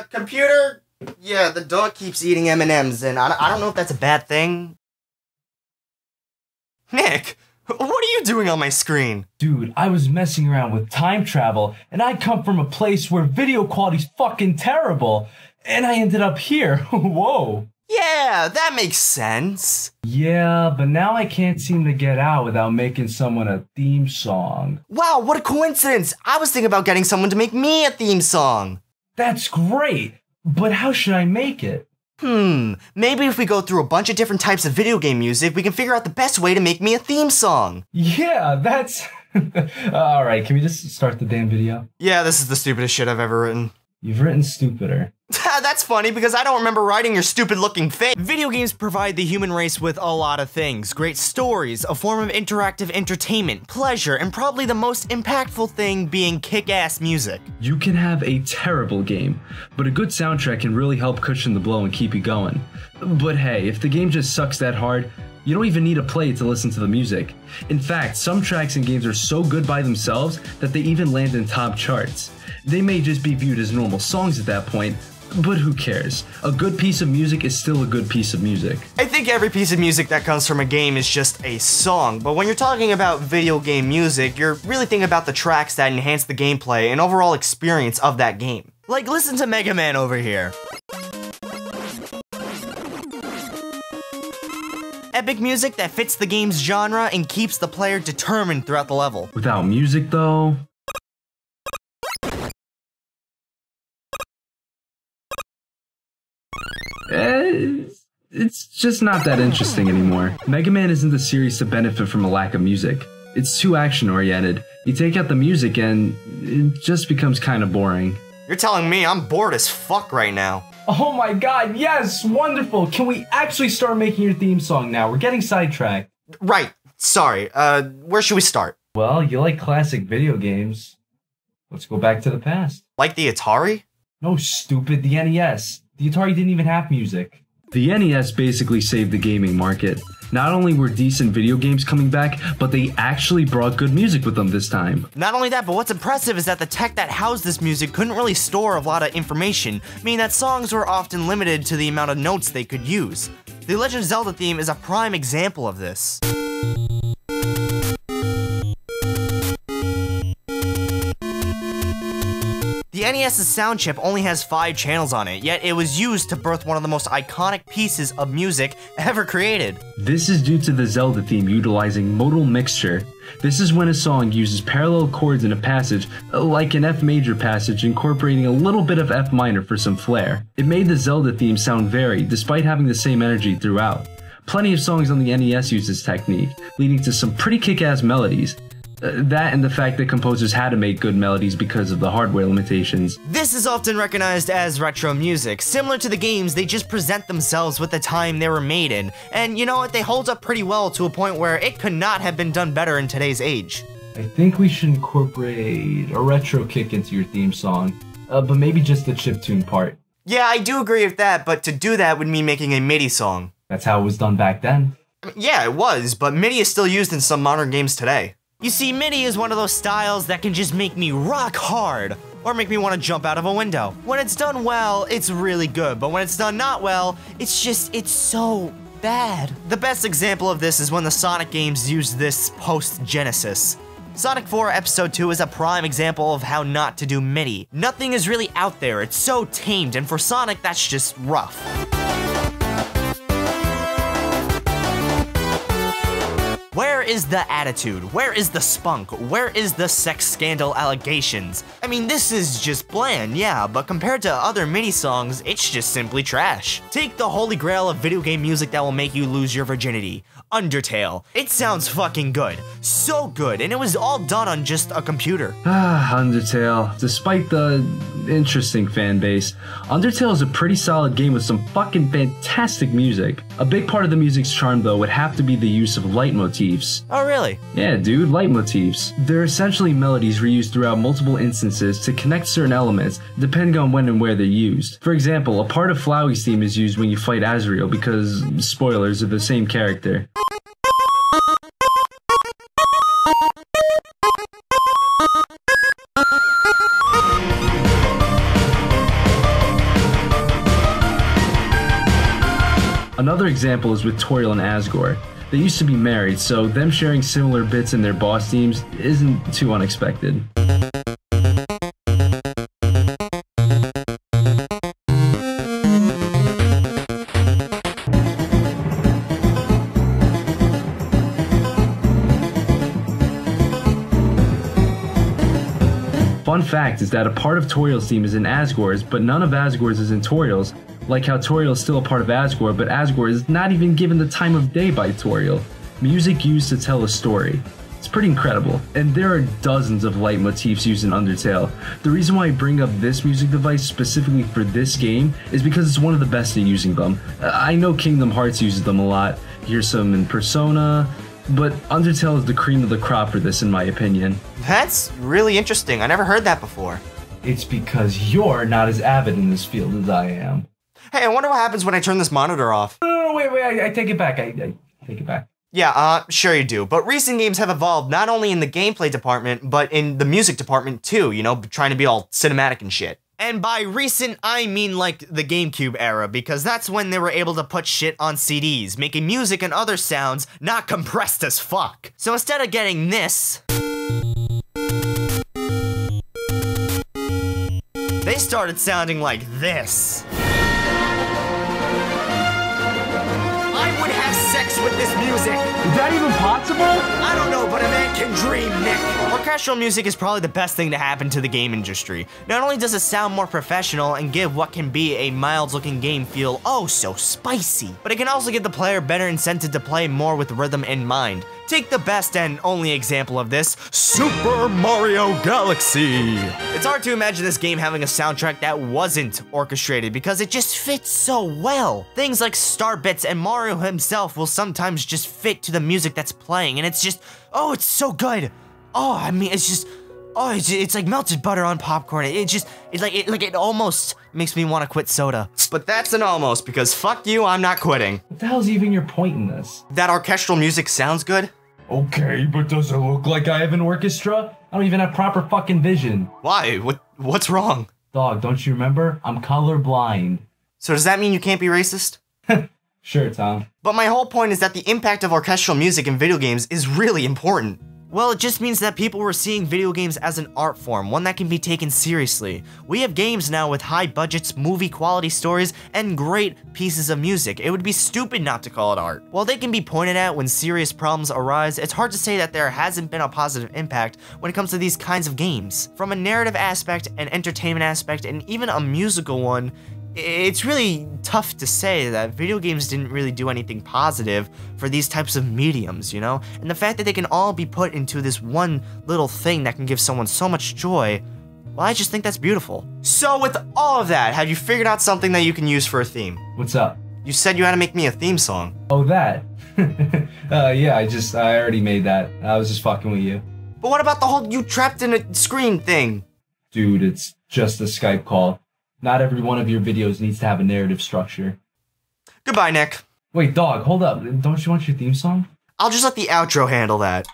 Computer? Yeah, the dog keeps eating M&Ms, and I don't know if that's a bad thing. Nick, what are you doing on my screen? Dude, I was messing around with time travel, and I come from a place where video quality's fucking terrible, and I ended up here. Whoa. Yeah, that makes sense. Yeah, but now I can't seem to get out without making someone a theme song. Wow, what a coincidence! I was thinking about getting someone to make me a theme song. That's great, but how should I make it? Maybe if we go through a bunch of different types of video game music, we can figure out the best way to make me a theme song. Yeah, that's... Alright, can we just start the damn video? Yeah, this is the stupidest shit I've ever written. You've written stupider. That's funny because I don't remember writing your stupid looking face. Video games provide the human race with a lot of things. Great stories, a form of interactive entertainment, pleasure, and probably the most impactful thing being kick-ass music. You can have a terrible game, but a good soundtrack can really help cushion the blow and keep you going. But hey, if the game just sucks that hard, you don't even need to play it to listen to the music. In fact, some tracks in games are so good by themselves that they even land in top charts. They may just be viewed as normal songs at that point, but who cares? A good piece of music is still a good piece of music. I think every piece of music that comes from a game is just a song, but when you're talking about video game music, you're really thinking about the tracks that enhance the gameplay and overall experience of that game. Like, listen to Mega Man over here. Epic music that fits the game's genre and keeps the player determined throughout the level. Without music, though... It's just not that interesting anymore. Mega Man isn't the series to benefit from a lack of music. It's too action-oriented. You take out the music and it just becomes kind of boring. You're telling me I'm bored as fuck right now. Oh my god, yes! Wonderful! Can we actually start making your theme song now? We're getting sidetracked. Right. Sorry. Where should we start? Well, you like classic video games. Let's go back to the past. Like the Atari? No, stupid, the NES. The Atari didn't even have music. The NES basically saved the gaming market. Not only were decent video games coming back, but they actually brought good music with them this time. Not only that, but what's impressive is that the tech that housed this music couldn't really store a lot of information, meaning that songs were often limited to the amount of notes they could use. The Legend of Zelda theme is a prime example of this. The NES's sound chip only has 5 channels on it, yet it was used to birth one of the most iconic pieces of music ever created. This is due to the Zelda theme utilizing modal mixture. This is when a song uses parallel chords in a passage, like an F major passage incorporating a little bit of F minor for some flair. It made the Zelda theme sound varied, despite having the same energy throughout. Plenty of songs on the NES use this technique, leading to some pretty kick-ass melodies. That and the fact that composers had to make good melodies because of the hardware limitations. This is often recognized as retro music. Similar to the games, they just present themselves with the time they were made in. And you know what, they hold up pretty well to a point where it could not have been done better in today's age. I think we should incorporate a retro kick into your theme song, but maybe just the chiptune part. Yeah, I do agree with that, but to do that would mean making a MIDI song. That's how it was done back then. Yeah, it was, but MIDI is still used in some modern games today. You see, MIDI is one of those styles that can just make me rock hard, or make me want to jump out of a window. When it's done well, it's really good, but when it's done not well, it's so bad. The best example of this is when the Sonic games used this post-Genesis. Sonic 4 Episode 2 is a prime example of how not to do MIDI. Nothing is really out there, it's so tamed, and for Sonic, that's just rough. Where is the attitude? Where is the spunk? Where is the sex scandal allegations? I mean, this is just bland, yeah, but compared to other MIDI songs, it's just simply trash. Take the holy grail of video game music that will make you lose your virginity. Undertale. It sounds fucking good. So good, and it was all done on just a computer. Undertale. Despite the interesting fan base, Undertale is a pretty solid game with some fucking fantastic music. A big part of the music's charm, though, would have to be the use of leitmotifs. Oh, really? Yeah, dude, leitmotifs. They're essentially melodies reused throughout multiple instances to connect certain elements, depending on when and where they're used. For example, a part of Flowey's theme is used when you fight Azrael because, spoilers, are the same character. Another example is with Toriel and ASGORE. They used to be married, so them sharing similar bits in their boss themes isn't too unexpected. Fun fact is that a part of Toriel's theme is in ASGORE's, but none of ASGORE's is in Toriel's, like how Toriel is still a part of ASGORE, but ASGORE is not even given the time of day by Toriel. Music used to tell a story. It's pretty incredible, and there are dozens of leitmotifs used in Undertale. The reason why I bring up this music device specifically for this game is because it's one of the best at using them. I know Kingdom Hearts uses them a lot, here's some in Persona, but Undertale is the cream of the crop for this in my opinion. That's really interesting. I never heard that before. It's because you're not as avid in this field as I am. Hey, I wonder what happens when I turn this monitor off. No, wait, I take it back. I take it back. Yeah, sure you do. But recent games have evolved not only in the gameplay department, but in the music department too, you know, trying to be all cinematic and shit. And by recent, I mean like the GameCube era, because that's when they were able to put shit on CDs, making music and other sounds not compressed as fuck. So instead of getting this, they started sounding like this. I would have sex with this music. Is that even possible? I don't know, but a man can dream, Nick. Orchestral music is probably the best thing to happen to the game industry. Not only does it sound more professional and give what can be a mild-looking game feel oh so spicy, but it can also give the player better incentive to play more with rhythm in mind. Take the best and only example of this, Super Mario Galaxy. It's hard to imagine this game having a soundtrack that wasn't orchestrated because it just fits so well. Things like star bits and Mario himself will sometimes just fit to the music that's playing, and it's just, oh, it's so good. Oh, I mean, it's just, oh, it's like melted butter on popcorn. It almost makes me want to quit soda. But that's an almost, because fuck you, I'm not quitting. What the hell's even your point in this? That orchestral music sounds good? Okay, but does it look like I have an orchestra? I don't even have proper fucking vision. Why? What's wrong? Dog, don't you remember? I'm colorblind. So does that mean you can't be racist? Sure, Tom. But my whole point is that the impact of orchestral music in video games is really important. Well, it just means that people were seeing video games as an art form, one that can be taken seriously. We have games now with high budgets, movie quality stories, and great pieces of music. It would be stupid not to call it art. While they can be pointed at when serious problems arise, it's hard to say that there hasn't been a positive impact when it comes to these kinds of games. From a narrative aspect, an entertainment aspect, and even a musical one, it's really tough to say that video games didn't really do anything positive for these types of mediums, you know? And the fact that they can all be put into this one little thing that can give someone so much joy, well, I just think that's beautiful. So with all of that, have you figured out something that you can use for a theme? What's up? You said you had to make me a theme song. Oh, that? Yeah, I already made that. I was just fucking with you. But what about the whole you trapped in a screen thing? Dude, it's just a Skype call. Not every one of your videos needs to have a narrative structure. Goodbye, Nick. Wait, dog, hold up. Don't you want your theme song? I'll just let the outro handle that.